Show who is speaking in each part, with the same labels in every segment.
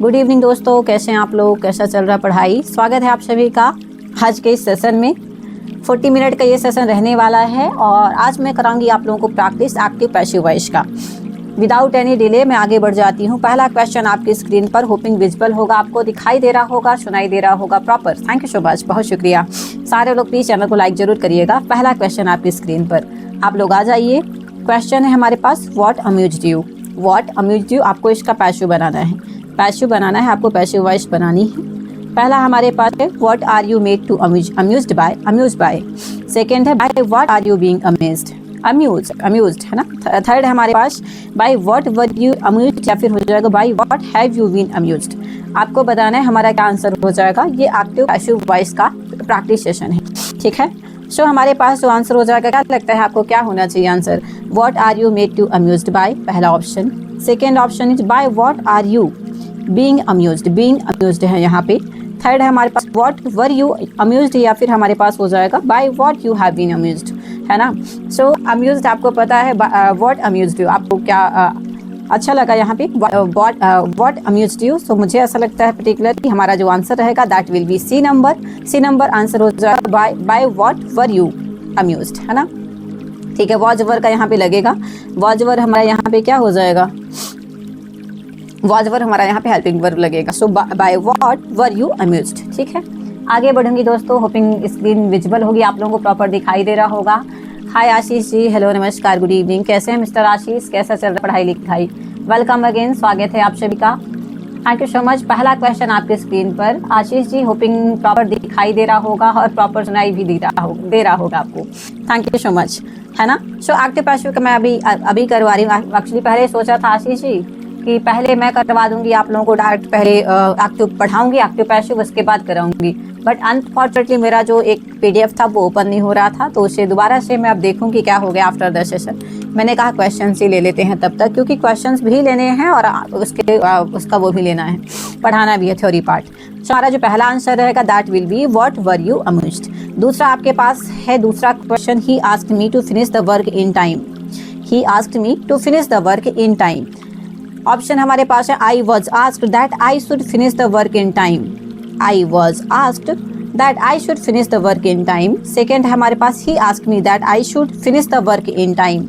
Speaker 1: Good evening दोस्तों, कैसे हैं आप लोग? कैसा चल रहा पढ़ाई? स्वागत है आप सभी का आज के इस सेशन में। 40 मिनट का ये सेशन रहने वाला है और आज मैं कराऊंगी आप लोगों को प्रैक्टिस एक्टिव पैसिव वॉइस का। विदाउट एनी डिले मैं आगे बढ़ जाती हूँ। पहला क्वेश्चन आपकी स्क्रीन पर, होपिंग विजिबल होगा, आपको दिखाई दे रहा होगा, सुनाई दे रहा होगा proper. Thank you so much, बहुत शुक्रिया। सारे लोग प्लीज चैनल को लाइक जरूर करिएगा। पहला क्वेश्चन आपकी स्क्रीन पर, आप लोग आ जाइए। क्वेश्चन है हमारे पास, what amused you. What amused you, आपको इसका पैसिव बनाना है। पैसिव बनाना है आपको, पैसिव वॉइस बनानी है। पहला हमारे पास है, what are you made to amused by. Second है, by what are you being amazed, amused है ना। थर्ड है हमारे पास, by what were you amused, या फिर हो जाएगा by what have you been amused. आपको बताना है हमारा क्या आंसर हो जाएगा। ये एक्टिव पैसिव वॉइस का प्रैक्टिस सेशन है, ठीक है। सो हमारे पास जो आंसर हो जाएगा, क्या लगता है आपको क्या होना चाहिए answer? What are you made to amused by, पहला option. Second option is by what are you being amused है यहाँ पे। थर्ड है हमारे पास, व्हाट वर यू अम्यूज्ड, या फिर हमारे पास हो जाएगा by what you have been amused, है ना। सो अम्यूज्ड आपको पता है, व्हाट अम्यूज्ड यू आपको क्या अच्छा लगा यहाँ पे, व्हाट अम्यूज्ड यू। सो मुझे ऐसा लगता है पर्टिकुलरली हमारा जो आंसर रहेगा that will be C number answer हो जाएगा by what were you amused, है ना। ठीक है, वॉज वर का यहाँ पे लगेगा। वॉज वर हमारा यहाँ पे क्या हो जाएगा? वॉज वर हमारा यहाँ पे हेल्पिंग वर्ब लगेगा। So by what were you amused, ठीक है। आगे बढ़ूंगी दोस्तों, होपिंग स्क्रीन विजिबल होगी, आप लोगों को प्रॉपर दिखाई दे रहा होगा। हाय आशीष जी, हेलो नमस्कार, गुड इवनिंग। कैसे हैं मिस्टर आशीष? कैसा चल रहा है पढ़ाई लिखाई? वेलकम अगेन, स्वागत है आप सभी का। Thank you so much. पहला क्वेश्चन आपके स्क्रीन पर, आशीष जी, होपिंग प्रॉपर दिखाई दे रहा होगा और प्रॉपर सुनाई भी दे रहा होगा आपको। थैंक यू सो मच, है ना। सो एक्टिव पैसिव का मैं अभी करवा रही हूँ। एक्चुअली पहले सोचा था आशीष जी कि पहले मैं करवा दूंगी आप लोगों को डायरेक्ट, पहले एक्टिव पढ़ाऊंगी एक्टिव पैसिव, उसके बाद कराऊंगी। बट अनफॉर्चुनेटली मेरा जो एक पीडीएफ था वो ओपन नहीं हो रहा था, तो उसे दोबारा से मैं अब देखूंगी क्या हो गया आफ्टर द सेशन। मैंने कहा क्वेश्चंस ही ले लेते हैं तब तक, क्योंकि क्वेश्चंस भी लेने हैं और उसका वो भी लेना है, पढ़ाना भी है थ्योरी पार्ट। हमारा जो पहला आंसर रहेगा that will be what were you amused. दूसरा आपके पास है दूसरा question, he asked me to finish the work in time. He asked me to finish the work in time. Option हमारे पास है, I was asked that I should finish the work in time. I was asked that I should finish the work in time. Second है हमारे पास, he asked me that I should finish the work in time.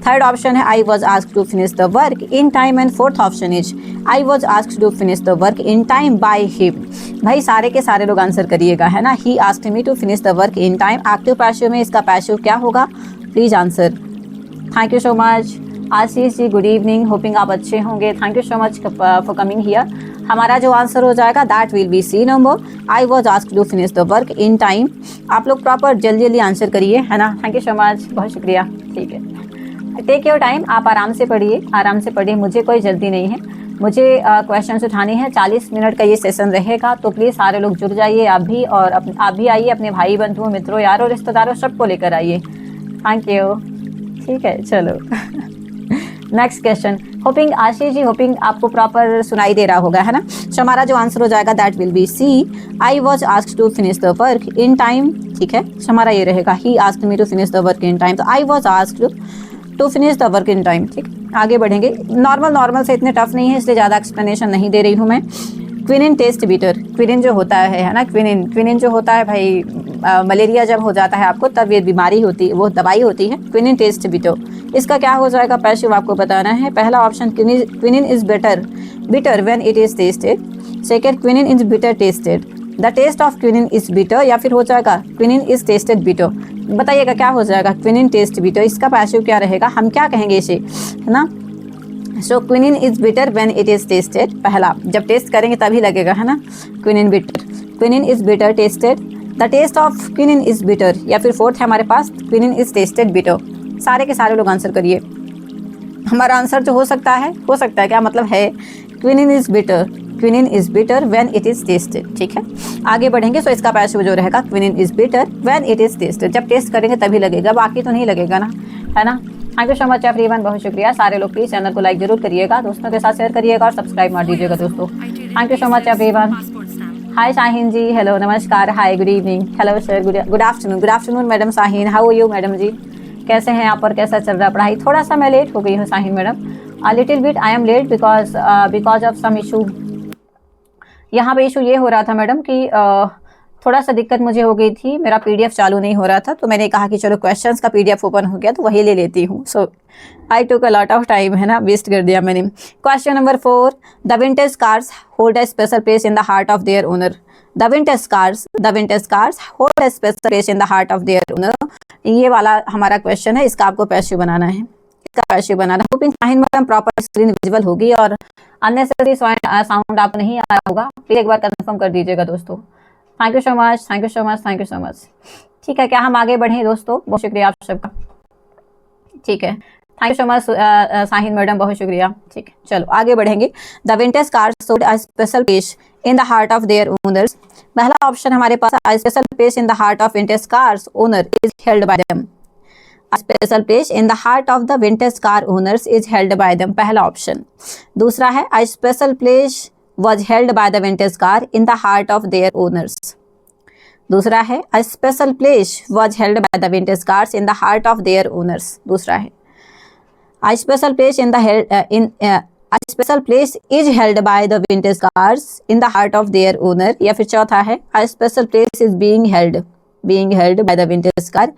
Speaker 1: Third option है, I was asked to finish the work in time. And fourth option is, I was asked to finish the work in time by him. भाई सारे के सारे लोग answer करिएगा, है ना। He asked me to finish the work in time active passive में इसका पैसिव क्या होगा? Please answer. Thank you so much Ashish ji, good evening, hoping आप अच्छे होंगे। Thank you so much for coming here. हमारा जो आंसर हो जाएगा that will be C number, I was asked to finish the work in time. आप लोग proper जल्दी आंसर करिए, है ना। थैंक यू सो मच, बहुत शुक्रिया। ठीक है, टेक योर टाइम, आप आराम से पढ़िए, मुझे कोई जल्दी नहीं है। मुझे क्वेश्चन उठाने हैं। 40 मिनट का ये सेशन रहेगा, तो प्लीज़ सारे लोग जुड़ जाइए, आप भी, और आप भी आइए, अपने भाई बंधुओं मित्रों यारों रिश्तेदारों सबको लेकर आइए। थैंक यू, ठीक है, चलो। Next question, hopping Ashish ji, hopping आपको प्रॉपर सुनाई दे रहा होगा, है ना। सो हमारा जो आंसर हो जाएगा that will be C, I was asked to finish the work in time, ठीक है। सो हमारा ये रहेगा, he asked me to finish the work in time, तो I was asked to finish the work in time, ठीक। आगे बढ़ेंगे, normal से इतने टफ नहीं है, इसलिए ज़्यादा एक्सप्लेनेशन नहीं दे रही हूँ मैं। क्विनिन टेस्ट बिटर, क्विनिन जो होता है ना, क्विनिन जो होता है भाई, मलेरिया जब हो जाता है आपको, तब ये बीमारी होती है, वो दवाई होती है क्विनिन टेस्ट बिटर। इसका क्या हो जाएगा पैसिव आपको बताना है। पहला option, quinine is bitter when it is tested. Second, quinine is bitter tested, the taste of quinine is bitter, या फिर हो जाएगा क्विनिन इज टेस्टेड बिटर। बताइएगा क्या हो जाएगा, क्विनिन टेस्ट बिटर। इसका पैसिव क्या रहेगा, हम क्या कहेंगे इसे, है ना। So quinine is bitter when it is tested, पहला जब टेस्ट करेंगे तभी लगेगा, है ना। Quinine is bitter tested, the taste of quinine is bitter, या फिर फोर्थ है हमारे पास, क्विनिन इज टेस्टेड बिटर। सारे के सारे लोग आंसर करिए। हमारा आंसर जो हो सकता है क्या मतलब है, quinine is bitter when it is tested, ठीक है। आगे बढ़ेंगे। सो इसका पैसिव जो रहेगा, quinine is bitter when it is tested, जब टेस्ट करेंगे तभी लगेगा, बाकी तो नहीं लगेगा ना, है ना। Thank you so much everyone, बहुत शुक्रिया। सारे लोग प्लीज चैनल को लाइक जरूर करिएगा, दोस्तों के साथ शेयर करिएगा और सब्सक्राइब मार दीजिएगा दोस्तों। Thank you so much everyone. Hi Shaheen ji, hello नमस्कार, hi good evening, hello sir, good afternoon madam Shaheen, how are you madam ji, कैसे हैं आप और कैसा चल रहा है पढ़ाई? थोड़ा सा मैं लेट हो गई हूँ Shaheen madam, little bit I am late because of some issue यहाँ पे इशू ये हो रहा था मैडम कि थोड़ा सा दिक्कत मुझे हो गई थी, मेरा पीडीएफ चालू नहीं हो रहा था, तो मैंने कहा कि चलो क्वेश्चंस का पीडीएफ ओपन हो गया तो वही ले लेती हूँ। सो आई टुक अ लॉट ऑफ टाइम, है ना, वेस्ट कर दिया मैंने। Question number 4, the vintage cars hold a special place in the heart of their owner. The vintage cars hold a special place in the heart of their owner. ये वाला हमारा question है, इसका आपको पैसिव बनाना है, इसका पैसिव बनाना। Hoping Shahin madam proper screen visible होगी और अननेसेसरी साउंड आपको नहीं आ रहा होगा, प्लीज एक बार कंफर्म कर दीजिएगा दोस्तों। Thank you so much, thank you so much, thank you so much. ठीक है, क्या हम आगे बढ़ें दोस्तों? बहुत शुक्रिया आप सबका। ठीक है, thank you so much Shahin madam, बहुत शुक्रिया। ठीक है, चलो आगे बढ़ेंगे। The vintage cars hold a special place in the heart of their owners. पहला ऑप्शन हमारे पास, a special place in the heart of vintage cars owner is held by them. A special place in the heart of the vintage car owners is held by them, पहला option. दूसरा है, a special place was held by the vintage car in the heart of their owners। दूसरा है, a special place was held by the vintage cars in the heart of their owners। दूसरा है, a special place a special place is held by the vintage cars in the heart of their owner। या फिर चौथा है, a special place is being held by the vintage car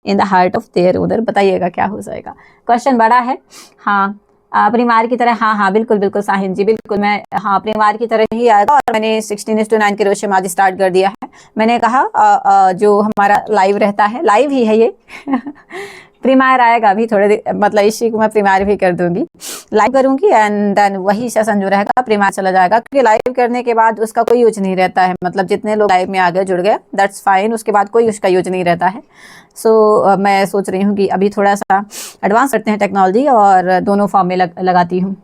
Speaker 1: in the heart of their owner. बताइएगा क्या हो जाएगा। Question बड़ा है। हाँ, परिवार की तरह, हाँ बिल्कुल बिल्कुल साहिन जी, बिल्कुल मैं, हाँ परिवार की तरह ही आएगा। और मैंने 16:9 के रेशियो में आज स्टार्ट कर दिया है। मैंने कहा जो हमारा लाइव रहता है, लाइव ही है ये प्रीमायर आएगा अभी थोड़े, मतलब इसी को मैं प्रीमायर भी कर दूंगी, लाइव करूंगी एंड देन वही सेशन जो रहेगा प्रीमायर चला जाएगा, क्योंकि लाइव करने के बाद उसका कोई यूज नहीं रहता है। मतलब जितने लोग लाइव में आ गए, जुड़ गए, दैट्स फाइन, उसके बाद कोई उसका यूज नहीं रहता है। सो मैं सोच रही हूँ कि अभी थोड़ा सा एडवांस करते हैं टेक्नोलॉजी और दोनों फॉर्म में लगाती हूँ।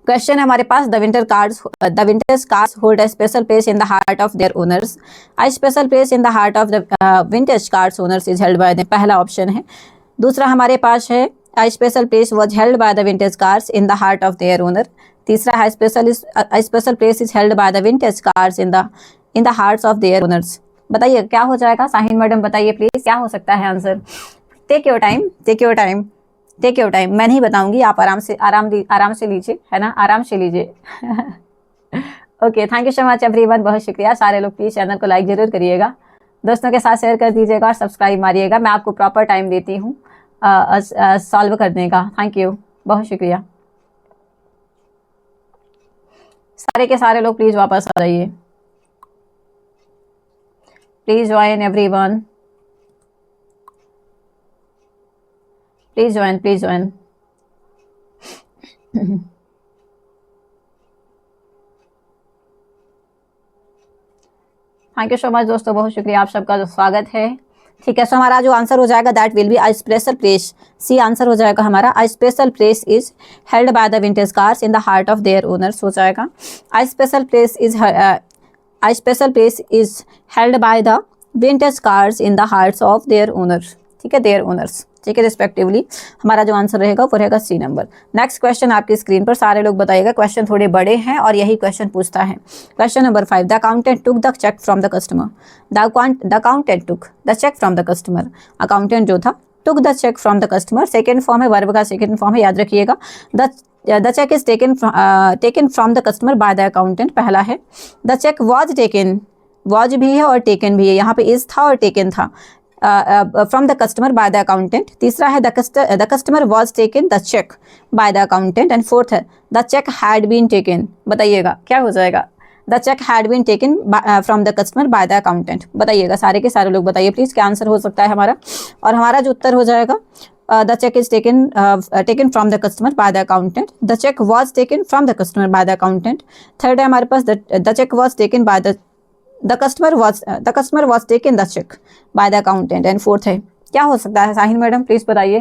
Speaker 1: क्वेश्चन है हमारे पास, the vintage cars hold a special place in the heart of their owners. A special place in the heart of the vintage cars owners is held by them, पहला option है। दूसरा हमारे पास है, a special place was held by the vintage cars in the heart of their owner. तीसरा है, special place is held by the vintage cars in the hearts of their owners. बताइए क्या हो जाएगा साहिन मैडम, बताइए प्लीज क्या हो सकता है answer. Take your time, take your time, take your time, मैं नहीं बताऊंगी, आप आराम से लीजिए, है ना, आराम से लीजिए okay, thank you so much everyone, बहुत शुक्रिया। सारे लोग प्लीज चैनल को लाइक जरूर करिएगा, दोस्तों के साथ शेयर कर दीजिएगा और सब्सक्राइब मारिएगा। मैं आपको प्रॉपर टाइम देती हूँ सॉल्व करने का। थैंक यू, बहुत शुक्रिया। सारे के सारे लोग प्लीज वापस आ जाइए, please join everyone, please join, please join thank you so much दोस्तों, बहुत शुक्रिया, आप सबका जो स्वागत है। ठीक है, सो हमारा जो आंसर हो जाएगा that will be a special place. C answer हो जाएगा हमारा, a special place is held by the vintage cars in the heart of their owners हो जाएगा। A special place is held by the vintage cars in the hearts of their owners. ठीक है, there owners, ठीक है, respectively हमारा जो answer रहेगा वो रहेगा सी नंबर। नेक्स्ट क्वेश्चन आपकी स्क्रीन पर, सारे लोग बताइएगा, क्वेश्चन थोड़े बड़े हैं और यही क्वेश्चन पूछता है। Question number 5, the accountant took the cheque from the customer. The accountant took the cheque from the customer. Accountant जो था, took the cheque from the customer, second form है, वर्ब का सेकेंड फॉर्म है, याद रखिएगा। The cheque is taken from the customer by the accountant, पहला है। The cheque was taken, was भी है और टेकन भी है, यहाँ पे इज था और टेकन था, from the customer by the accountant. तीसरा है, the customer was taken the cheque by the accountant. And fourth है, the cheque had been taken. बताइएगा क्या हो जाएगा। The cheque had been taken from the customer by the accountant. बताइएगा सारे के सारे लोग बताइए प्लीज क्या आंसर हो सकता है हमारा। और हमारा जो उत्तर हो जाएगा, the cheque is taken from the customer by the accountant. The cheque was taken from the customer by the accountant. Third है हमारे पास, the cheque was taken by the customer was taken the check by the accountant। And fourth है, क्या हो सकता है Shaheen madam, please बताइए।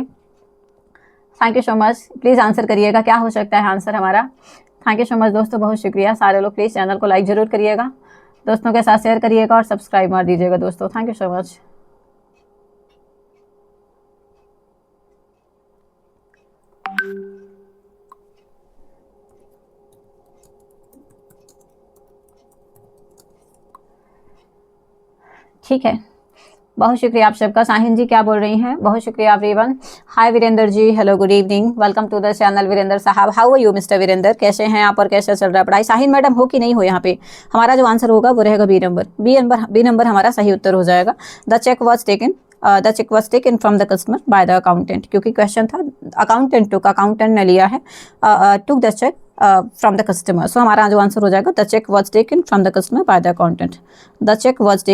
Speaker 1: Thank you so much, please answer करिएगा क्या हो सकता है आंसर हमारा। थैंक यू सो मच दोस्तों, बहुत शुक्रिया। सारे लोग प्लीज चैनल को लाइक जरूर करिएगा, दोस्तों के साथ शेयर करिएगा और सब्सक्राइब मार दीजिएगा दोस्तों। Thank you so much. ठीक है, बहुत शुक्रिया आप सबका। साहिन जी क्या बोल रही हैं, बहुत शुक्रिया everyone. Hi Virendra ji, hello good evening, welcome to the channel Virendra साहब। How are you mister Virendra, कैसे हैं आप और कैसा चल रहा है पढ़ाई? शाहीन मैडम हो कि नहीं हो यहाँ पे? हमारा जो आंसर होगा वो रहेगा बी नंबर। बी नंबर हमारा सही उत्तर हो जाएगा। The cheque was taken from the customer by the accountant, क्योंकि क्वेश्चन था अकाउंटेंट ने लिया है, took the cheque from the customer. So हमारा जो आंसर हो जाएगा the cheque was taken from the customer by the accountant. The cheque was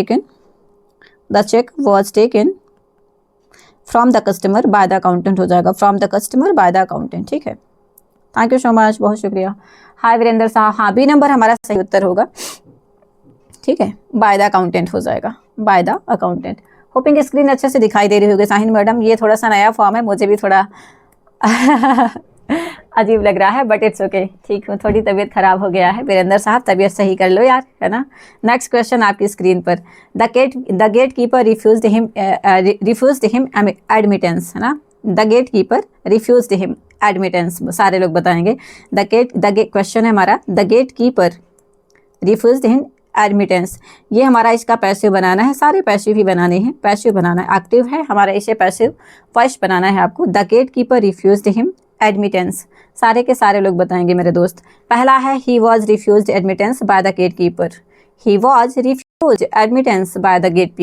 Speaker 1: taken from the customer by the accountant हो जाएगा, from the customer by the accountant. ठीक है, thank you so much, बहुत शुक्रिया। हाय वीरेंद्र साहब, हाँ बी नंबर हमारा सही उत्तर होगा। ठीक है, बाय द अकाउंटेंट हो जाएगा, bye the accountant. Hopping screen अच्छे से दिखाई दे रही होगी शाहीन मैडम। ये थोड़ा सा नया फॉर्म है, मुझे भी थोड़ा अजीब लग रहा है, बट इट्स ओके। ठीक हूँ, थोड़ी तबीयत खराब हो गया है। वीरेंद्र साहब तबीयत सही कर लो यार, है ना। नेक्स्ट क्वेश्चन आपकी स्क्रीन पर। The gatekeeper refused him admittance, है ना। The gatekeeper refused him admittance, सारे लोग बताएंगे। क्वेश्चन है हमारा, the gatekeeper refused him admittance. ये हमारा इसका पैसिव बनाना है, सारे पैसिव ही बनाने हैं। पैसिव बनाना है, एक्टिव है हमारा, इसे पैसिव फर्स्ट बनाना है आपको। The gatekeeper refused him admittance, सारे के सारे लोग बताएंगे मेरे दोस्त। पहला है he was refused admittance by the gatekeeper. He was refused admittance by the gate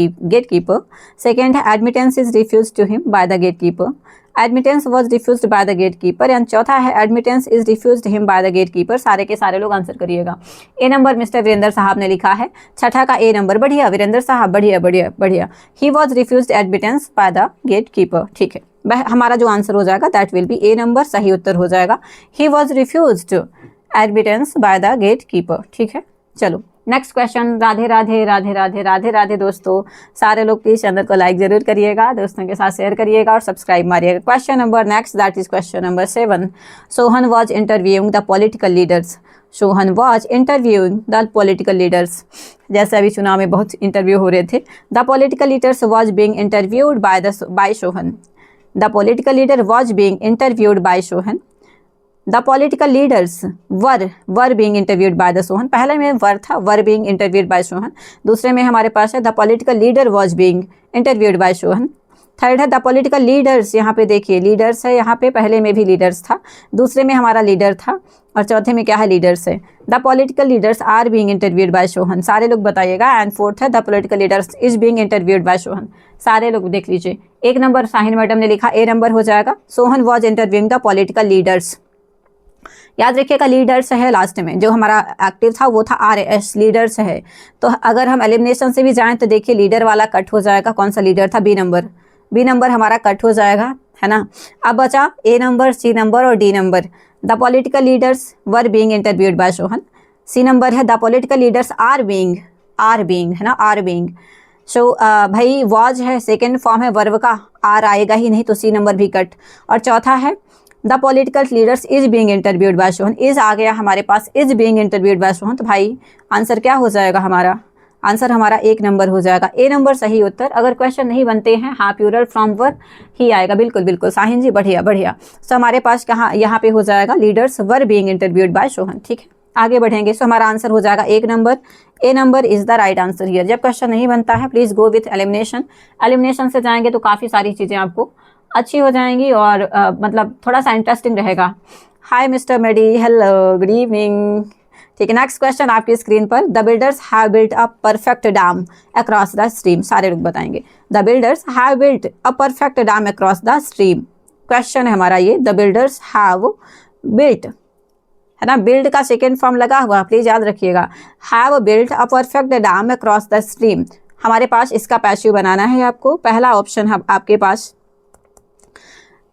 Speaker 1: keeper. Second है admittance is refused to him by the gatekeeper. Admittance was refused by the gatekeeper. And चौथा है admittance is refused him by the gatekeeper. सारे के सारे लोग answer करिएगा। ए number mister Virendra साहब ने लिखा है, छठा का ए नंबर। बढ़िया वीरेंद्र साहब, बढ़िया बढ़िया बढ़िया। He was refused admittance by the gatekeeper. ठीक है, हमारा जो आंसर हो जाएगा that will be A number, सही उत्तर हो जाएगा। He was refused admittance by the gatekeeper. ठीक है, चलो नेक्स्ट क्वेश्चन। राधे राधे राधे राधे राधे राधे दोस्तों, सारे लोग प्लीज चैनल को लाइक जरूर करिएगा, दोस्तों के साथ शेयर करिएगा और सब्सक्राइब मारिएगा। Question number next, that is question number 7। Sohan was interviewing the political leaders. Sohan was interviewing the political leaders. जैसे अभी चुनाव में बहुत इंटरव्यू हो रहे थे। The political leaders was being interviewed by Sohan. The political leader was being interviewed by Sohan. The political leaders were being interviewed by the Sohan. पहले में वर था, were being interviewed by Sohan. दूसरे में हमारे पास है the political leader was being interviewed by Sohan. Third है the political leaders, यहाँ पे देखिए लीडर्स है, यहाँ पे पहले में भी लीडर्स था, दूसरे में हमारा लीडर था, और चौथे में क्या है, लीडर्स है। The political leaders are being interviewed by Sohan, सारे लोग बताइएगा। एंड फोर्थ है the political leaders is being interviewed by Sohan, सारे लोग देख लीजिए। एक नंबर शाहीन मैडम ने लिखा, ए नंबर हो जाएगा। Sohan was interviewing the political leaders. याद रखिएगा लीडर्स है लास्ट में, जो हमारा एक्टिव था वो था RS, लीडर्स है। तो अगर हम एलिमिनेशन से भी जाएं तो देखिए लीडर वाला कट हो जाएगा। कौन सा लीडर था? B number. बी नंबर हमारा कट हो जाएगा, है ना। अब बचा ए नंबर, सी नंबर और D number. The political leaders were being interviewed by Sohan. C number है the political leaders are being, है ना, आर बीइंग। सो भाई वॉज है, सेकेंड फॉर्म है वर्ब का, आर आएगा ही नहीं, तो सी नंबर भी कट। और चौथा है the political leaders is being interviewed by Sohan. Is आ गया हमारे पास, is being interviewed by Sohan. तो भाई आंसर क्या हो जाएगा हमारा? आंसर हमारा एक नंबर हो जाएगा, ए नंबर सही उत्तर। अगर क्वेश्चन नहीं बनते हैं, हाँ प्यूरल फ्रॉम वर ही आएगा। बिल्कुल बिल्कुल शाहीन जी, बढ़िया बढ़िया। सो हमारे पास कहाँ, यहाँ पे हो जाएगा leaders were being interviewed by Sohan. ठीक है, आगे बढ़ेंगे। सो हमारा आंसर हो जाएगा एक नंबर, A number is the right answer here. जब क्वेश्चन नहीं बनता है please go with elimination. Elimination से जाएंगे तो काफ़ी सारी चीज़ें आपको अच्छी हो जाएंगी और मतलब थोड़ा सा इंटरेस्टिंग रहेगा। हाय मिस्टर मेडी, हेलो गुड इवनिंग। ठीक है, नेक्स्ट क्वेश्चन आपकी स्क्रीन पर। The builders have built a perfect dam across the stream, सारे लोग बताएंगे। The builders have built a perfect dam across the stream, question है हमारा ये। द बिल्डर्स हैव बिल्ट, है ना, बिल्ड का सेकेंड फॉर्म लगा हुआ, प्लीज याद रखिएगा। Have built a perfect dam across the stream, हमारे पास इसका पैसिव बनाना है आपको। पहला ऑप्शन है आपके पास,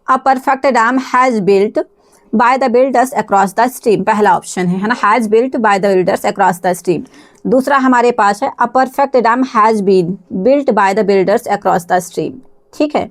Speaker 1: a perfect dam has built by the builders across the stream, पहला ऑप्शन है ना, has built by the builders across the stream. दूसरा हमारे पास है a perfect dam has been built by the builders across the stream. ठीक है,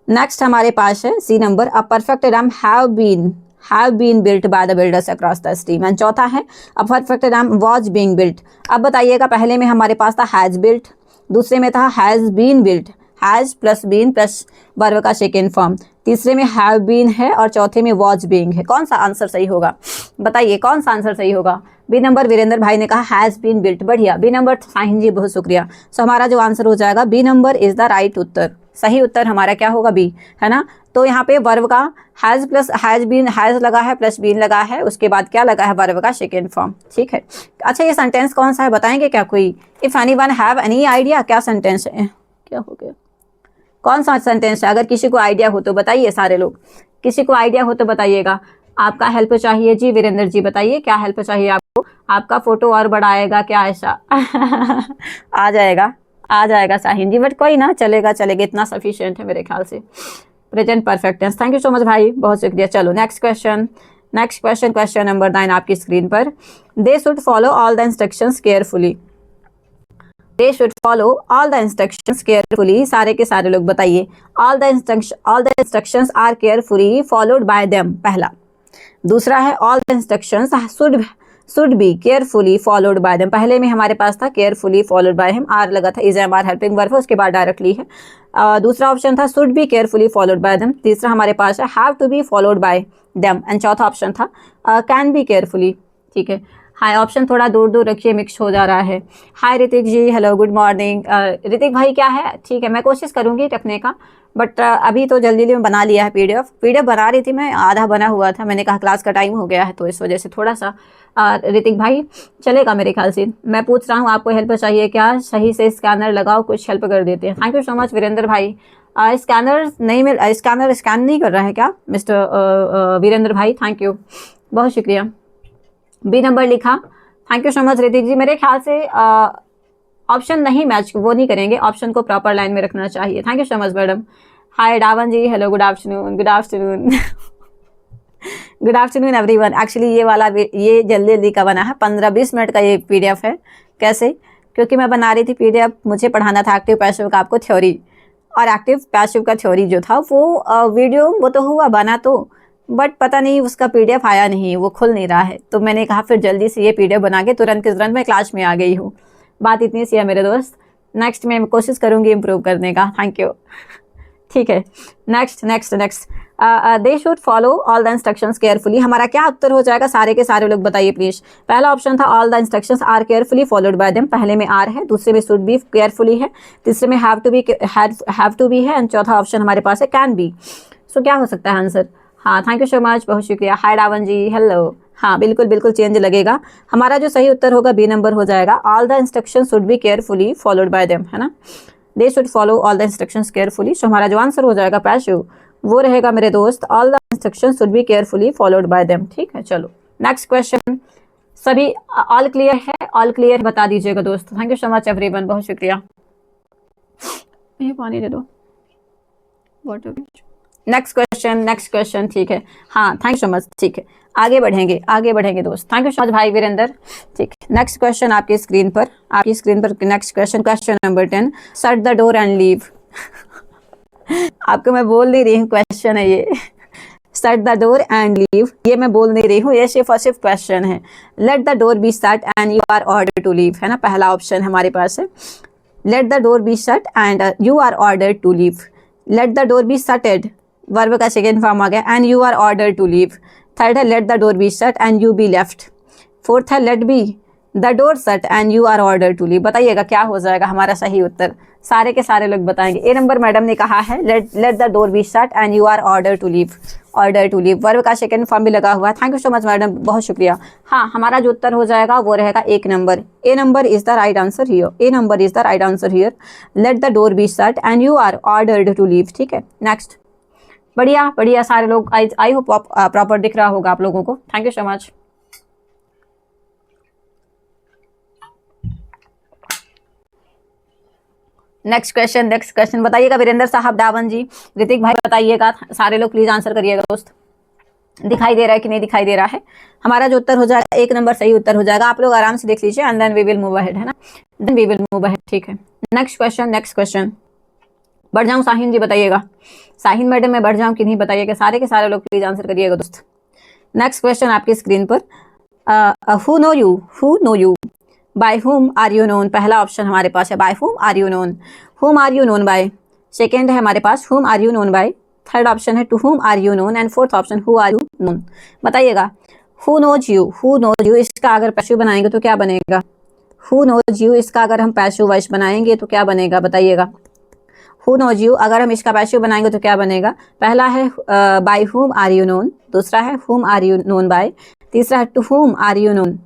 Speaker 1: next हमारे पास है C number, a perfect dam have been built by the builders across the stream. And चौथा है a perfect dam was being built. अब बताइएगा, पहले में हमारे पास था हैज बिल्ट, दूसरे में था has been built, has plus been plus verb का सेकेंड फॉर्म, तीसरे में हैव बीन है और चौथे में वॉज बीइंग है। कौन सा आंसर सही होगा बताइए, कौन सा आंसर सही होगा? बी नंबर वीरेंद्र भाई ने कहा हैज बीन बिल्ट, बढ़िया। बी नंबर शाहीन जी, बहुत शुक्रिया। सो हमारा जो आंसर हो जाएगा B number is the right उत्तर, सही उत्तर हमारा क्या होगा? बी, है ना। तो यहाँ पे वर्ब का has plus has been, has लगा है प्लस बीन लगा है, उसके बाद क्या लगा है, वर्ब का सेकेंड फॉर्म। ठीक है, अच्छा ये सेंटेंस कौन सा है बताएंगे क्या कोई? If anyone have any idea, क्या सेंटेंस है, क्या हो गया, कौन सा सेंटेंस है? अगर किसी को आइडिया हो तो बताइए, सारे लोग किसी को आइडिया हो तो बताइएगा। आपका हेल्प चाहिए जी, वीरेंद्र जी बताइए क्या हेल्प चाहिए आपको? आपका फोटो और बड़ा आएगा क्या ऐसा? आ जाएगा, आ जाएगा साहिन जी, बट कोई ना, चलेगा चलेगा, इतना सफिशिएंट है मेरे ख्याल से। Present perfect tense, thank you so much भाई, बहुत शुक्रिया। चलो next question, next question, question number 9 आपकी स्क्रीन पर। They should follow all the instructions carefully. They should follow all the instructions carefully, सारे के सारे लोग बताइए। All the instructions are carefully followed by them, पहला। दूसरा है all the instructions should be carefully followed by them, पहले में हमारे पास था carefully followed by him, are लगा था, is am are helping verb है, उसके बाद डायरेक्टली है। दूसरा ऑप्शन था should be carefully followed by them. तीसरा हमारे पास है have to be followed by them, and चौथा ऑप्शन था कैन बी केयरफुली। ठीक है, हाय ऑप्शन थोड़ा दूर दूर रखिए, मिक्स हो जा रहा है। हाय ऋतिक जी, हेलो गुड मॉर्निंग। ऋतिक भाई क्या है, ठीक है मैं कोशिश करूंगी रखने का, बट अभी तो जल्दी में बना लिया है। पीडीएफ बना रही थी मैं, आधा बना हुआ था, मैंने कहा क्लास का टाइम हो गया है तो इस वजह से थोड़ा सा। ऋतिक भाई चलेगा मेरे ख्याल से। मैं पूछ रहा हूँ आपको हेल्प चाहिए क्या? सही से स्कैनर लगाओ, कुछ हेल्प कर देते हैं। Thank you so much Virendra भाई। स्कैनर नहीं मिल, स्कैनर स्कैन नहीं कर रहा है क्या मिस्टर वीरेंद्र भाई? थैंक यू, बहुत शुक्रिया। बी नंबर लिखा, thank you so much Hrithik ji. मेरे ख्याल से ऑप्शन नहीं मैच, वो नहीं करेंगे, ऑप्शन को प्रॉपर लाइन में रखना चाहिए। Thank you so much madam. Hi डावन ji, hello good afternoon, good afternoon. Good afternoon everyone. Actually ये वाला ये जल्दी जल्दी का बना है, 15-20 मिनट का ये पीडीएफ है। कैसे? क्योंकि मैं बना रही थी पीडीएफ, मुझे पढ़ाना था एक्टिव पैसिव का आपको थ्योरी, और एक्टिव पैसिव का थ्योरी जो था वो वीडियो वो तो हुआ बना तो, बट पता नहीं उसका पीडीएफ आया नहीं, वो खुल नहीं रहा है। तो मैंने कहा फिर जल्दी से ये पीडीएफ बना के तुरंत के तुरंत मैं क्लास में आ गई हूँ। बात इतनी सी है मेरे दोस्त, नेक्स्ट में कोशिश करूँगी इम्प्रूव करने का। Thank you. ठीक है, next next next, they should follow all the instructions carefully, हमारा क्या उत्तर हो जाएगा? सारे के सारे लोग बताइए प्लीज। पहला ऑप्शन था all the instructions are carefully followed by them, पहले में आर है, दूसरे में शुड बी केयरफुली है, तीसरे में हैव टू बी है, एंड चौथा ऑप्शन हमारे पास है कैन बी। सो क्या हो सकता है आंसर? हाँ थैंक यू सो मच, बहुत शुक्रिया। हाय डावन जी, हेलो। हाँ बिल्कुल बिल्कुल चेंज लगेगा, हमारा जो सही उत्तर होगा बी नंबर हो जाएगा। All the instructions should be carefully followed by them, है ना, they should follow all the instructions carefully. So हमारा जो आंसर हो जाएगा पैसिव वो रहेगा मेरे दोस्त, all the instructions should be carefully followed by them. ठीक है, चलो नेक्स्ट क्वेश्चन। सभी ऑल क्लियर है? ऑल क्लियर बता दीजिएगा दोस्त। Thank you so much everyone, बहुत शुक्रिया। ये पानी दे दो, वाटर। नेक्स्ट क्वेश्चन, ठीक है, हाँ थैंक यू सो मच। ठीक है, आगे बढ़ेंगे दोस्त। थैंक यू सो मच भाई वीरेंद्र। ठीक, नेक्स्ट क्वेश्चन आपकी स्क्रीन पर next question, question number 10, shut the door and leave. आपको मैं बोल नहीं रही हूँ, क्वेश्चन है ये। Shut the door and leave, ये मैं बोल नहीं रही हूँ, ये सिर्फ और सिर्फ क्वेश्चन है। Let the door be shut and you are order to leave, है ना, पहला ऑप्शन हमारे पास है। Let the door be shut and you are order to leave. Let the door be shutted, verb का सेकेंड फॉर्म आ गया, and you are order to leave. Third है let the door be shut and you be left. Fourth है let be the door shut and you are order to leave. बताइएगा क्या हो जाएगा हमारा सही उत्तर? सारे के सारे लोग बताएंगे। ए नंबर मैडम ने कहा है let the door be shut and you are order to leave. Verb का सेकेंड फॉर्म भी लगा हुआ है। Thank you so much madam, बहुत शुक्रिया। हाँ, हमारा जो उत्तर हो जाएगा वो रहेगा एक नंबर। A number is the right answer here. Let the door be shut and you are ordered to leave. ठीक है, नेक्स्ट। बढ़िया सारे लोग, आई होप प्रॉपर दिख रहा होगा आप लोगों को। Thank you so much. Next question बताइएगा वीरेंद्र साहब, डावन जी, ऋतिक भाई बताइएगा, सारे लोग प्लीज आंसर करिएगा दोस्त। दिखाई दे रहा है कि नहीं दिखाई दे रहा है? हमारा जो उत्तर हो जाएगा एक नंबर सही उत्तर हो जाएगा। आप लोग आराम से देख लीजिए, and then we will move ahead, है ना, then we will move ahead. ठीक है, नेक्स्ट क्वेश्चन। बढ़ जाऊं साहिन जी, बताइएगा। साहिन मैडम मैं बढ़ जाऊं कि नहीं बताइएगा, सारे के सारे लोग प्लीज आंसर करिएगा दोस्त। नेक्स्ट क्वेश्चन आपकी स्क्रीन पर, who know you, by whom are you known. पहला ऑप्शन हमारे पास है by whom are you known by. Second है हमारे पास whom are you known by. Third option है to whom are you known, and fourth option who are you known. बताइएगा, who knows you, इसका अगर पैसिव बनाएंगे तो क्या बनेगा? हु नोज यू, इसका अगर हम पैसिव वॉइस बनाएंगे तो क्या बनेगा? बताइएगा, हु नोज यू, अगर हम इसका पैसिव बनाएंगे तो क्या बनेगा? पहला है by whom are you known, दूसरा है whom are you known bye, तीसरा है to whom are you known,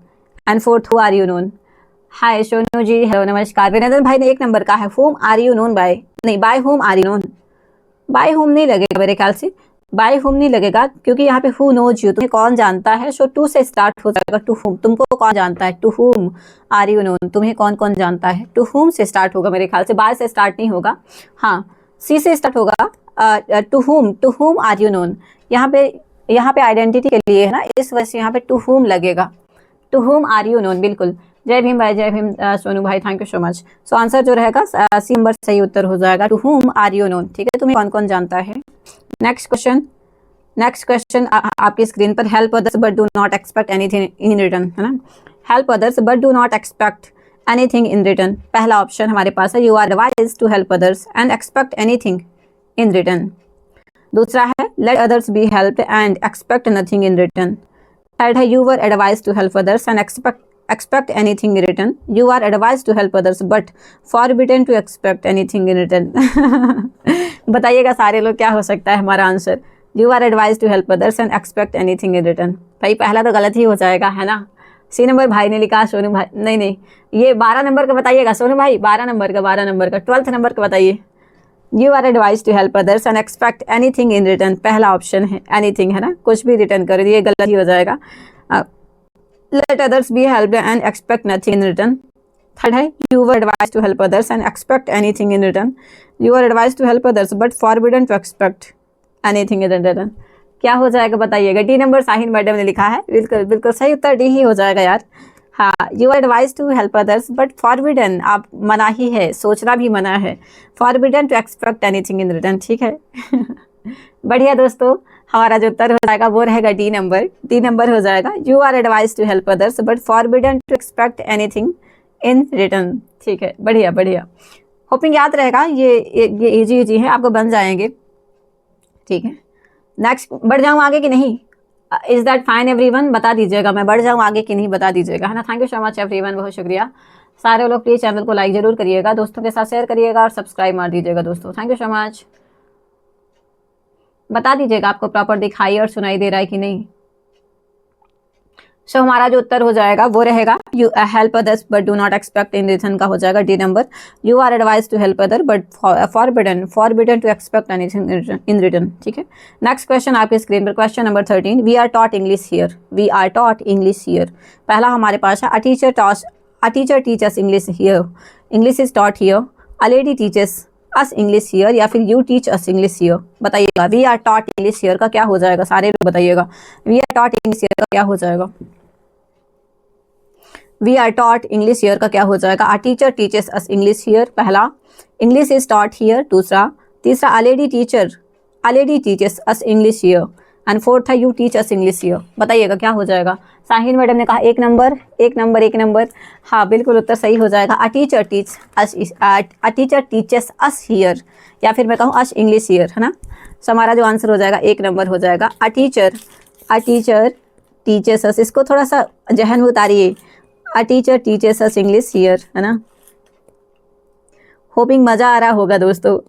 Speaker 1: and fourth who are you known. Hi Sonu ji, hello नमस्कार। विनेंद्र भाई ने 1 नंबर का है, whom are you known by, नहीं by whom are you known, by whom नहीं लगेगा मेरे ख्याल से, बाय हुम नहीं लगेगा क्योंकि यहाँ पे हु नोज यू, तुम्हें कौन जानता है, सो टू से स्टार्ट हो जाएगा, टू हुम, तुमको कौन जानता है, to whom are you known, तुम्हें कौन कौन जानता है, टू हुम से स्टार्ट होगा मेरे ख्याल से, बाय से स्टार्ट नहीं होगा। हाँ, सी से स्टार्ट होगा, to whom are you known, यहाँ पे आइडेंटिटी के लिए है ना, इस वजह से यहाँ पे टू हुम लगेगा, to whom are you known. बिल्कुल, जय भीम भाई, जय भीम सोनू भाई, thank you so much. So answer जो रहेगा सी नंबर सही उत्तर हो जाएगा, to whom are you known. ठीक है, तुम्हें कौन कौन जानता है। नेक्स्ट क्वेश्चन आपकी स्क्रीन पर, help others but do not expect anything in return, है ना, help others but do not expect anything in return. पहला ऑप्शन हमारे पास है, you are advised to help others and expect anything in return. दूसरा है, let others be helped and expect nothing in return. Third है, you were advised to help others and expect anything in return. You are advised to help others but forbidden to expect anything in return. बताइएगा सारे लोग क्या हो सकता है हमारा answer. You are advised to help others and expect anything in return. भाई पहला तो गलत ही हो जाएगा, है ना। सी नंबर भाई ने लिखा, सोनू भाई नहीं, ये 12 नंबर का बताइएगा सोनू भाई, 12 नंबर का 12th नंबर का बताइए। You are advised to help others and expect anything in return, पहला ऑप्शन है anything, है ना, कुछ भी रिटर्न कर दिए, गलत ही हो जाएगा। Let others be helped and expect nothing in return. Third है, you were advised to help others and expect anything in return. You are advised to help others but forbidden to expect anything in return. क्या हो जाएगा बताइएगा। D number Sahin madam ने लिखा है, बिल्कुल बिल्कुल सही उत्तर डी ही हो जाएगा यार। हाँ, you are advised to help others but forbidden, आप मना ही है, सोचना भी मना है, forbidden to expect anything in return। ठीक है बढ़िया दोस्तों, हमारा जो उत्तर हो जाएगा वो रहेगा डी नंबर हो जाएगा। You are advise to help others but forbidden to expect anything in return. ठीक है, बढ़िया, होपिंग याद रहेगा, ये इजी है, आपको बन जाएंगे। ठीक है, नेक्स्ट बढ़ जाऊँ आगे कि नहीं? Is that fine everyone? बता दीजिएगा, मैं बढ़ जाऊँ आगे कि नहीं, बता दीजिएगा, है ना। Thank you so much everyone, बहुत शुक्रिया। सारे लोग प्लीज चैनल को लाइक जरूर करिएगा, दोस्तों के साथ शेयर करिएगा और सब्सक्राइब मार दीजिएगा दोस्तों। Thank you so much. बता दीजिएगा आपको प्रॉपर दिखाई और सुनाई दे रहा है कि नहीं। सो हमारा जो उत्तर हो जाएगा वो रहेगा, you help others but do not expect in return का हो जाएगा D number. You are advise to help other but forbidden to expect anything in return. ठीक है, नेक्स्ट क्वेश्चन आपके स्क्रीन पर, question number 13, we are taught English here. पहला हमारे पास है, a teacher teachers English here, English is taught here, a lady teachers us English here, या फिर you teach us English here. बताइएगा, we are taught English here का क्या हो जाएगा, सारे लोग बताइएगा, we are taught English here का क्या हो जाएगा। We are taught English here का क्या हो जाएगा। A teacher teachers us English here, पहला, इंग्लिश इज टॉट हियर दूसरा, तीसरा a lady teachers us English here, and fourth है you teach us English here. बताइएगा क्या हो जाएगा। साहिन मैडम ने कहा 1 नंबर। हाँ बिल्कुल, उत्तर सही हो जाएगा। A teacher teachers us here, या फिर मैं कहूँ अस इंग्लिश हियर, है ना। सो हमारा जो आंसर हो जाएगा 1 नंबर हो जाएगा। आ टीचर टीचर्स अस, इसको थोड़ा सा जहन में उतारिए, a teacher teachers us English here, है ना। होपिंग मज़ा आ रहा होगा दोस्तों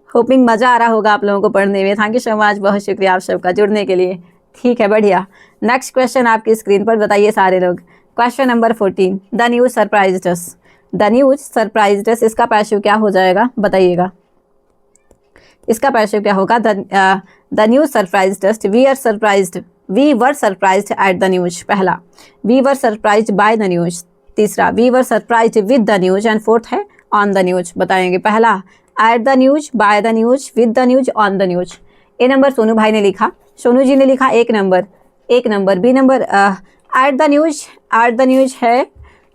Speaker 1: होपिंग मज़ा आ रहा होगा आप लोगों को पढ़ने में। थैंक यू सो मच, बहुत शुक्रिया आप सबका जुड़ने के लिए। ठीक है, बढ़िया। नेक्स्ट क्वेश्चन आपकी स्क्रीन पर, बताइए सारे लोग। Question number 14, the news surprised us, इसका पैसिव क्या हो जाएगा बताइएगा। इसका पैसिव क्या होगा। The news surprised us, we were surprised at the news, पहला, we were surprised by the news, तीसरा we were surprised with the news, and fourth है ऑन द न्यूज़। बताएंगे, पहला at the news, by the news, with the news, on the news. A number Sonu भाई ने लिखा, सोनू जी ने लिखा 1 number. B number at the news है,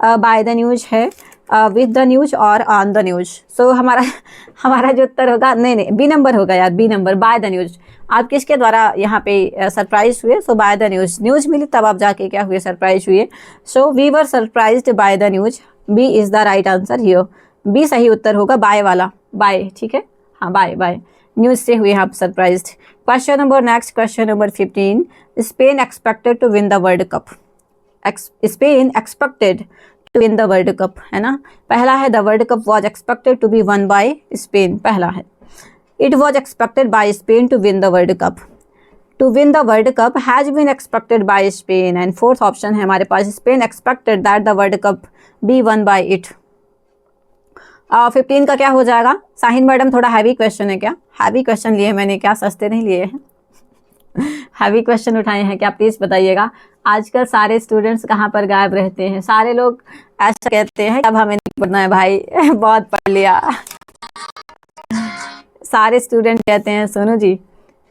Speaker 1: by the news है, विद द न्यूज़ और ऑन द न्यूज़। सो हमारा जो उत्तर होगा, नहीं बी नंबर होगा यार, B number, by the news. आप किसके द्वारा यहाँ पे सरप्राइज हुए। सो बाय द न्यूज़ मिली तब आप जाके क्या हुए, सरप्राइज हुए। So we were surprised by the news, B is the right answer here. B सही उत्तर होगा, बाय वाला, बाय। ठीक है, हाँ बाय न्यूज़ से हुए आप surprised. Question number 15, Spain expected to win the world cup. Spain expected to win the world cup, है ना। पहला है the world cup was expected to be one by Spain, पहला है। It was expected by Spain to win the world cup, to win the world cup has been expected by Spain. And fourth option है हमारे पास Spain expected that the world Cup B one by it. 15 का क्या हो जाएगा? Shaheen madam थोड़ा heavy question है क्या? हैवी क्वेश्चन लिए मैंने क्या, सस्ते नहीं लिए हैं। हैवी क्वेश्चन उठाए हैं क्या, प्लीज बताइएगा। आजकल सारे स्टूडेंट्स कहाँ पर गायब रहते हैं, सारे लोग ऐसा कहते हैं अब हमें नहीं पढ़ना है भाई, बहुत पढ़ लिया। सारे स्टूडेंट कहते हैं सोनू जी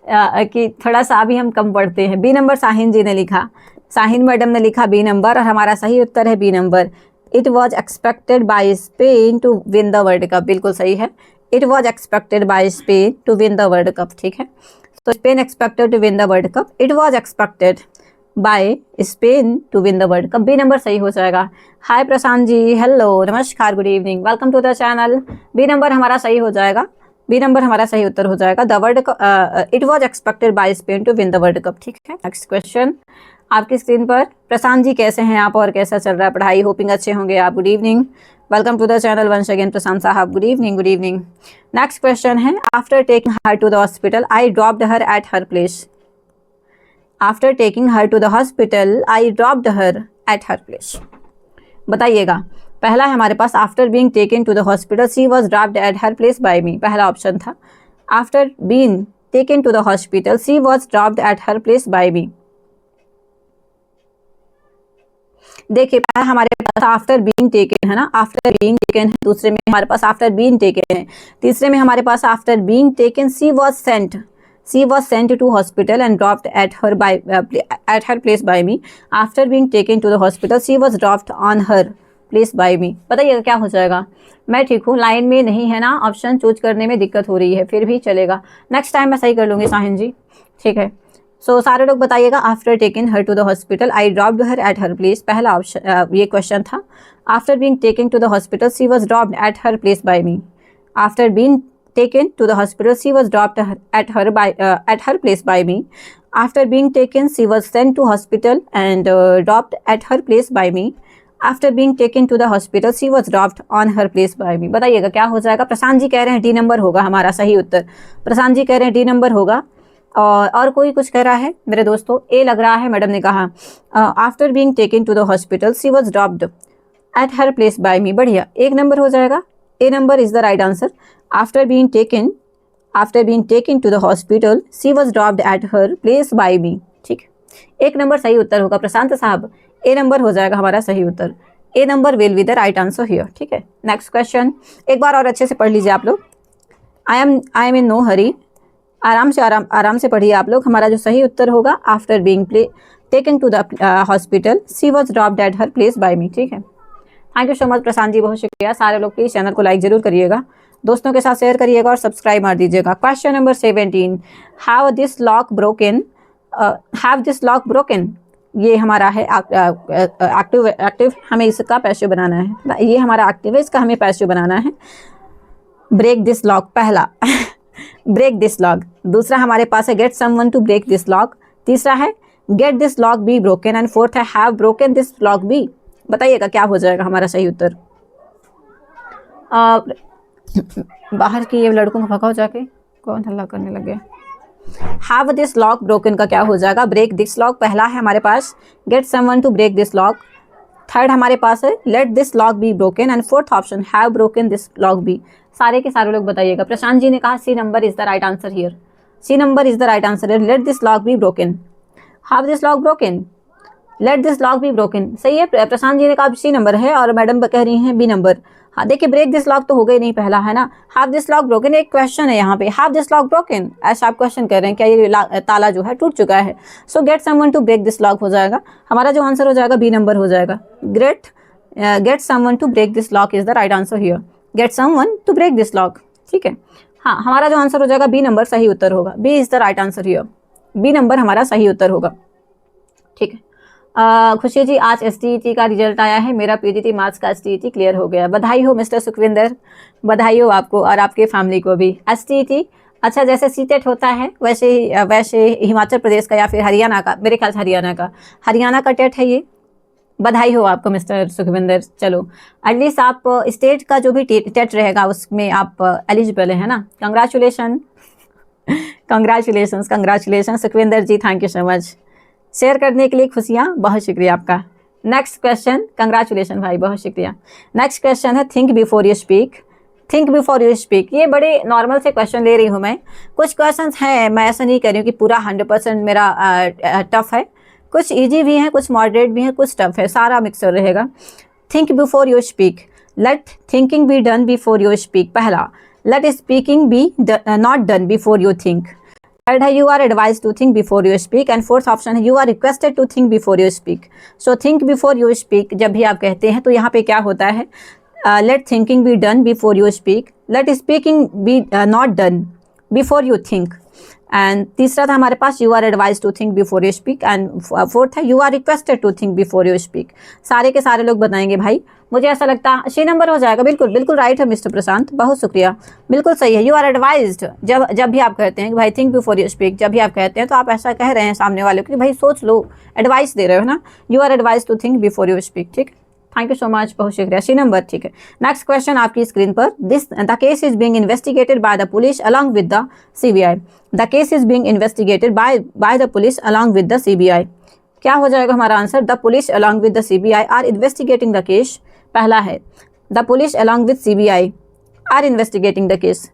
Speaker 1: कि थोड़ा सा अभी हम कम पढ़ते हैं। बी नंबर साहिन जी ने लिखा, साहिन मैडम ने लिखा बी नंबर, और हमारा सही उत्तर है B number. It was expected by Spain to win the world Cup, बिल्कुल सही है। It was expected by Spain to win the world Cup, ठीक है। तो Spain expected to win the world Cup, it was expected by Spain to win the world Cup, B number सही हो जाएगा। Hi Prashant ji, hello, नमस्कार, good evening, welcome to the channel. B number हमारा सही हो जाएगा, बी नंबर हमारा सही उत्तर हो जाएगा। The world Cup, it was expected by Spain to win the world Cup, ठीक है। नेक्स्ट क्वेश्चन आपकी स्क्रीन पर। प्रशांत जी कैसे हैं आप और कैसा चल रहा है पढ़ाई? होपिंग अच्छे होंगे आप। Good evening, welcome to the channel once again Prashant साहब, good evening, good evening. Next question है, after taking her to the hospital I dropped her at her place. After taking her to the hospital I dropped her at her place, बताइएगा। पहला है हमारे पास after being taken to the hospital she was dropped at her place by me, पहला option था। After being taken to the hospital she was dropped at her place by me. देखिए हमारे पास आफ्टर बीइंग टेकन है ना, after being taken है, दूसरे में हमारे पास आफ्टर बीइंग टेकन है, तीसरे में हमारे पास after being taken she was sent to hospital and dropped at her place by me. After being taken to the hospital she was dropped on her place by me। बताइएगा क्या हो जाएगा। मैं ठीक हूँ, लाइन में नहीं है ना, ऑप्शन चूज करने में दिक्कत हो रही है, फिर भी चलेगा, नेक्स्ट टाइम मैं सही कर लूँगी साहिन जी, ठीक है। सो सारे लोग बताइएगा। After taken her to the hospital I dropped her at her place, पहला ऑप्शन ये क्वेश्चन था। After being taken to the hospital she was dropped at her place by me. After being taken to the hospital she was dropped at her place by me. After being taken she was sent to hospital and dropped at her place by me. After being taken to the hospital she was dropped on her place by me। बताइएगा क्या हो जाएगा। प्रशांत जी कह रहे हैं D number होगा हमारा सही उत्तर, प्रशांत जी कह रहे हैं डी नंबर होगा। और कोई कुछ कह रहा है मेरे दोस्तों? ए लग रहा है, मैडम ने कहा after being taken to the hospital she was dropped at her place by me, बढ़िया, एक नंबर हो जाएगा। A number is the right answer. After being taken to the hospital, she was dropped at her place by me, ठीक, एक number सही उत्तर होगा प्रशांत साहब, ए नंबर हो जाएगा हमारा सही उत्तर। A number will be the right answer here, ठीक है। नेक्स्ट क्वेश्चन एक बार और अच्छे से पढ़ लीजिए आप लोग। आई एम इन नो हरी, आराम से पढ़िए आप लोग। हमारा जो सही उत्तर होगा after being taken to the hospital she was dropped at her place by me, ठीक है। Thank you so much Prashant ji, बहुत शुक्रिया। सारे लोग प्लीज चैनल को लाइक जरूर करिएगा, दोस्तों के साथ शेयर करिएगा और सब्सक्राइब मार दीजिएगा। Question number 17, have this lock broken, ये हमारा है एक्टिव, हमें इसका पैसिव बनाना है, ये हमारा एक्टिव है, इसका हमें पैसिव बनाना है। ब्रेक दिस लॉक पहला ब्रेक दिस लॉक, दूसरा हमारे पास है get someone to break this lock, तीसरा है get this lock be broken, and fourth है have broken this lock be. बताइएगा क्या हो जाएगा हमारा सही उत्तर। बाहर की ये लड़कों को भगाओ जाके, कौन हल्ला करने लगे। हैव दिस लॉक ब्रोकन का क्या हो जाएगा? ब्रेक दिस लॉक पहला है हमारे पास, get someone to break this lock, third हमारे पास है let this lock be broken, and fourth option have broken this lock be. सारे के सारे लोग बताइएगा। प्रशांत जी ने कहा C number is the right answer here, C number is the right answer here. Let this lock be broken, have this lock broken, let this lock be broken, सही है। प्रशांत जी ने कहा सी नंबर है और मैडम कह रही हैं B number. हाँ देखिए ब्रेक दिस लॉक तो हो गई नहीं पहला, है ना। हैव दिस लॉक ब्रोकन एक क्वेश्चन है यहाँ पे, हैव दिस लॉक ब्रोकन ऐसा आप क्वेश्चन कर रहे हैं, क्या ये ताला जो है टूट चुका है। So get someone to break this lock हो जाएगा, हमारा जो आंसर हो जाएगा बी नंबर हो जाएगा। Get someone to break this lock is the right answer here, get someone to break this lock, ठीक है। हाँ हमारा जो आंसर हो जाएगा बी नंबर सही उत्तर होगा, B is the right answer here, B number हमारा सही उत्तर होगा, ठीक है। खुशी जी आज STET का रिजल्ट आया है, मेरा PGT मार्क्स का STET क्लियर हो गया, बधाई हो मिस्टर सुखविंदर, बधाई हो आपको और आपके फैमिली को भी। STET अच्छा जैसे CTET होता है वैसे हिमाचल प्रदेश का या फिर हरियाणा का, मेरे ख्याल से हरियाणा का टेट है ये, बधाई हो आपको मिस्टर सुखविंदर। चलो एटलीस्ट आप स्टेट का जो भी टेट रहेगा उसमें आप एलिजिबल है ना। Congratulation congratulation congratulation Sukhwinder ji, thank you so much share करने के लिए खुशियाँ, बहुत शुक्रिया आपका। नेक्स्ट क्वेश्चन, कंग्रेचुलेशन भाई, बहुत शुक्रिया। नेक्स्ट क्वेश्चन है think before you speak. Think before you speak, ये बड़े नॉर्मल से क्वेश्चन ले रही हूँ मैं। कुछ क्वेश्चंस हैं, मैं ऐसा नहीं कर रही हूँ कि पूरा 100% मेरा टफ है, कुछ इजी भी हैं, कुछ मॉडरेट भी हैं, कुछ टफ है, सारा मिक्सर रहेगा। Think before you speak, let thinking be done before you speak. पहला, let speaking be not done before you think. Third है you are advise to think before you speak. And fourth option है you are requested to think before you speak. So think before you speak जब भी आप कहते हैं तो यहाँ पे क्या होता है, let thinking be done before you speak, let speaking be not done before you think. And तीसरा था हमारे पास you are advise to think before you speak. And fourth है you are requested to think before you speak. सारे के सारे लोग बताएंगे भाई, मुझे ऐसा लगता है 6 नंबर हो जाएगा। बिल्कुल बिल्कुल राइट है मिस्टर प्रशांत, बहुत शुक्रिया, बिल्कुल सही है। यू आर एडवाइज्ड, जब भी आप कहते हैं कि भाई थिंक बिफोर यू स्पीक, जब भी आप कहते हैं तो आप ऐसा कह रहे हैं सामने वाले को कि भाई सोच लो, एडवाइस दे रहे हो ना। You are advise to think before you speak, ठीक, थैंक यू सो मच, बहुत शुक्रिया। 6 नंबर, ठीक है। नेक्स्ट क्वेश्चन आपकी स्क्रीन पर, the case is being investigated by the police along with the CBI. The case is being investigated by the police along with the CBI. क्या हो जाएगा हमारा answer, the police along with the CBI are investigating the case. पहला है the police along with CBI are investigating the case.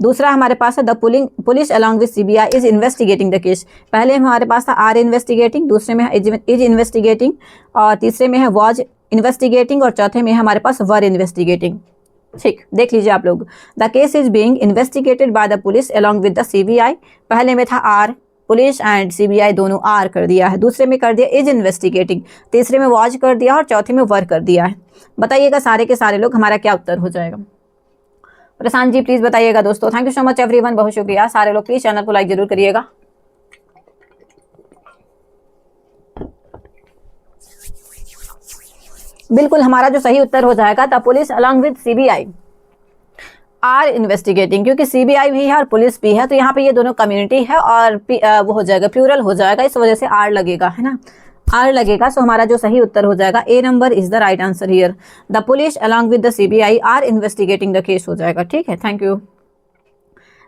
Speaker 1: दूसरा हमारे पास है the police along with CBI is investigating the case. पहले हमारे पास था आर इन्वेस्टिगेटिंग, दूसरे में इज इन्वेस्टिगेटिंग, और तीसरे में है वॉज इन्वेस्टिगेटिंग, और चौथे में हमारे पास वर इन्वेस्टिगेटिंग। ठीक, देख लीजिए आप लोग। The case is being investigated by the police along with the CBI. पहले में था आर, पुलिस एंड सीबीआई दोनों आर कर दिया है, दूसरे में कर दिया इज इन्वेस्टिगेटिंग, तीसरे में वॉच कर दिया और चौथे में वर कर दिया है। बताइएगा सारे के सारे लोग हमारा क्या उत्तर हो जाएगा। प्रशांत जी प्लीज बताइएगा दोस्तों। Thank you so much everyone, बहुत शुक्रिया। सारे लोग प्लीज चैनल को लाइक जरूर करिएगा। बिल्कुल हमारा जो सही उत्तर हो जाएगा the police along with CBI are investigating, क्योंकि सीबीआई भी है और पुलिस भी है, तो यहाँ पे ये दोनों कम्युनिटी है और वो हो जाएगा प्लूरल हो जाएगा, इस वजह से आर लगेगा, है ना, आर लगेगा। सो हमारा जो सही उत्तर हो जाएगा A number is the right answer here, the police along with the CBI are investigating the case हो जाएगा। ठीक है, thank you.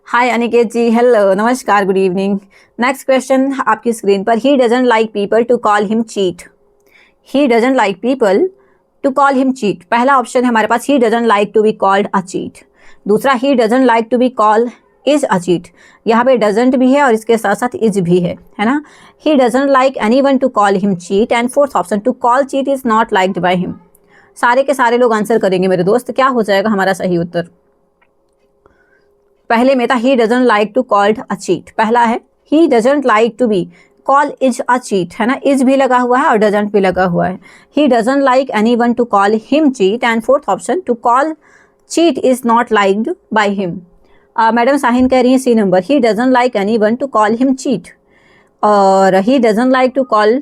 Speaker 1: Hi Aniket ji, hello, नमस्कार, गुड इवनिंग। नेक्स्ट क्वेश्चन आपकी स्क्रीन पर, he doesn't like people to call him cheat. He doesn't like people to call him cheat. पहला option है हमारे पास he doesn't like to be called a cheat. दूसरा ही doesn't like to be call is a cheat. यहाँ पे doesn't भी है और इसके साथ साथ इज भी है ना। He doesn't like anyone to call him cheat. And fourth option, to call cheat is not liked by him. सारे के सारे लोग आंसर करेंगे मेरे दोस्त, क्या हो जाएगा हमारा सही उत्तर। पहले में था he doesn't like to called a cheat, पहला है he doesn't like to be call is a cheat, है ना, इज भी लगा हुआ है और डजंट भी लगा हुआ है। He doesn't like anyone to call him cheat. And fourth option, to call cheat is not liked by him. Madam Sahin कह रही है C number, he doesn't like anyone to call him cheat, और he doesn't like to call,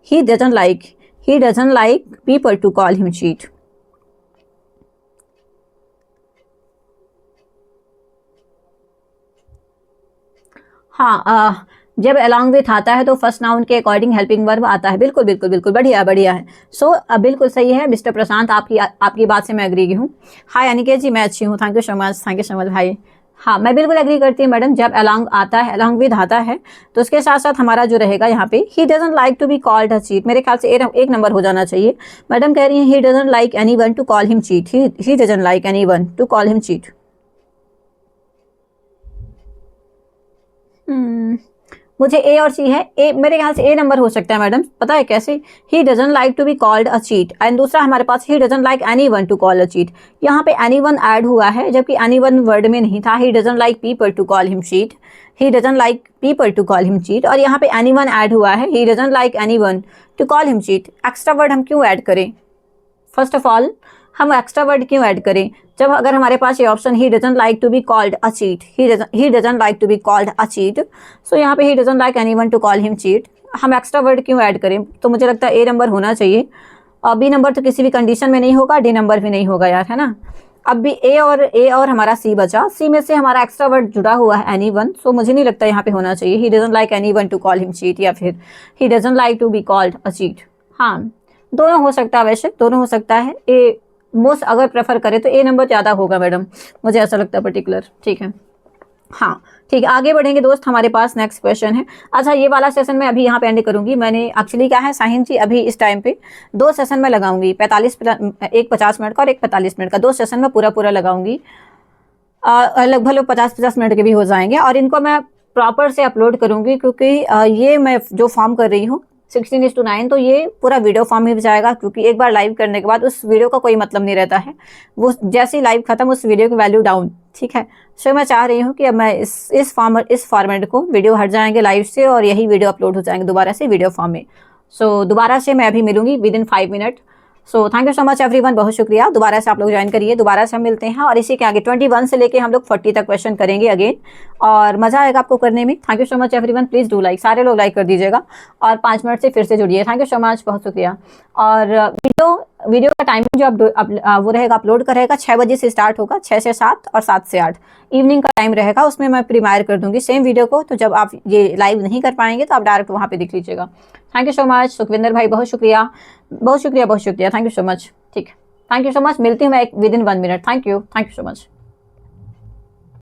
Speaker 1: he doesn't like people to call him cheat. हाँ, जब along with आता है तो first noun के अकॉर्डिंग हेल्पिंग वर्ब आता है। बिल्कुल बिल्कुल बिल्कुल, बढ़िया बढ़िया है। सो बिल्कुल सही है मिस्टर प्रशांत, आपकी बात से मैं एग्री हूँ। हाय अनिकेत जी, मैं अच्छी हूँ, थैंक यू सो मच भाई। हाँ, मैं बिल्कुल एग्री करती हूँ मैडम, जब अलॉन्ग आता है, अलॉन्ग विद आता है तो उसके साथ साथ हमारा जो रहेगा यहाँ पे, he doesn't like to be called a cheat, मेरे ख्याल से एक नंबर हो जाना चाहिए। मैडम कह रही है he doesn't like anyone to call him cheat, he doesn't like anyone to call him cheat. मुझे ए और सी है, ए मेरे ख्याल से ए नंबर हो सकता है मैडम, पता है कैसे, he doesn't like to be called a cheat. And दूसरा हमारे पास he doesn't like anyone to call a cheat. यहाँ पे एनीवन ऐड हुआ है जबकि एनीवन वर्ड में नहीं था। He doesn't like people to call him cheat, he doesn't like people to call him cheat, और यहाँ पे एनीवन ऐड हुआ है, he doesn't like anyone to call him cheat. Extra word हम क्यों ऐड करें, फर्स्ट ऑफ ऑल हम extra word क्यों ऐड करें, जब अगर हमारे पास ये option he doesn't like to be called a cheat, he doesn't like to be called a cheat, so यहाँ पे he doesn't like anyone to call him cheat, हम एक्स्ट्रा वर्ड क्यों ऐड करें। तो मुझे लगता है ए नंबर होना चाहिए, और बी नंबर तो किसी भी कंडीशन में नहीं होगा, डी नंबर भी नहीं होगा यार, है ना। अब भी ए और हमारा सी बचा, सी में से हमारा एक्स्ट्रा वर्ड जुड़ा हुआ है एनीवन, सो मुझे नहीं लगता यहाँ पे होना चाहिए he doesn't like anyone to call him cheat या फिर he doesn't like to be called a cheat. हाँ, दोनों हो सकता है, वैसे दोनों हो सकता है। ए मोस्ट अगर प्रेफर करें तो ए नंबर ज़्यादा होगा मैडम, मुझे ऐसा लगता है पर्टिकुलर। ठीक है, हाँ ठीक है, आगे बढ़ेंगे दोस्त। हमारे पास नेक्स्ट क्वेश्चन है। अच्छा, ये वाला सेशन मैं अभी यहाँ पे एंड करूंगी। मैंने एक्चुअली क्या है साहिन जी, अभी इस टाइम पे 2 सेशन में लगाऊंगी, 45 एक 50 मिनट का और एक 45 मिनट का, 2 सेशन में पूरा लगाऊंगी। लगभग 50-50 मिनट के भी हो जाएंगे और इनको मैं प्रॉपर से अपलोड करूंगी, क्योंकि ये मैं जो फॉर्म कर रही हूँ 16:9, तो ये पूरा वीडियो फॉर्म में भी जाएगा, क्योंकि एक बार लाइव करने के बाद उस वीडियो का कोई मतलब नहीं रहता है, वो जैसे ही लाइव खत्म उस वीडियो की वैल्यू डाउन। ठीक है, सो मैं चाह रही हूँ कि अब मैं इस फॉर्मेट को, वीडियो हट जाएंगे लाइव से और यही वीडियो अपलोड हो जाएंगे दोबारा से वीडियो फॉर्म में। सो दोबारा से मैं अभी मिलूंगी within 5 minute. So thank you so much everyone, बहुत शुक्रिया। दोबारा से आप लोग ज्वाइन करिए, दोबारा से हम मिलते हैं और इसी के आगे 21 से लेके हम लोग 40 तक क्वेश्चन करेंगे अगेन, और मजा आएगा आपको करने में। Thank you so much everyone, please do like, सारे लोग लाइक कर दीजिएगा और 5 मिनट से फिर से जुड़िए। थैंक यू सो मच, बहुत शुक्रिया। और वीडियो का टाइमिंग जो वो रहेगा, अपलोड का रहेगा 6 बजे से स्टार्ट होगा, 6 से 7 और 7 से 8 इवनिंग का टाइम रहेगा। उसमें मैं प्रीमायर कर दूंगी सेम वीडियो को, तो जब आप ये लाइव नहीं कर पाएंगे तो आप डायरेक्ट वहाँ पे देख लीजिएगा। Thank you so much Sukhwinder भाई, बहुत शुक्रिया, बहुत शुक्रिया, बहुत शुक्रिया। Thank you so much. ठीक है, थैंक यू सो मच, मिलती हूँ मैं within 1 minute. Thank you so much.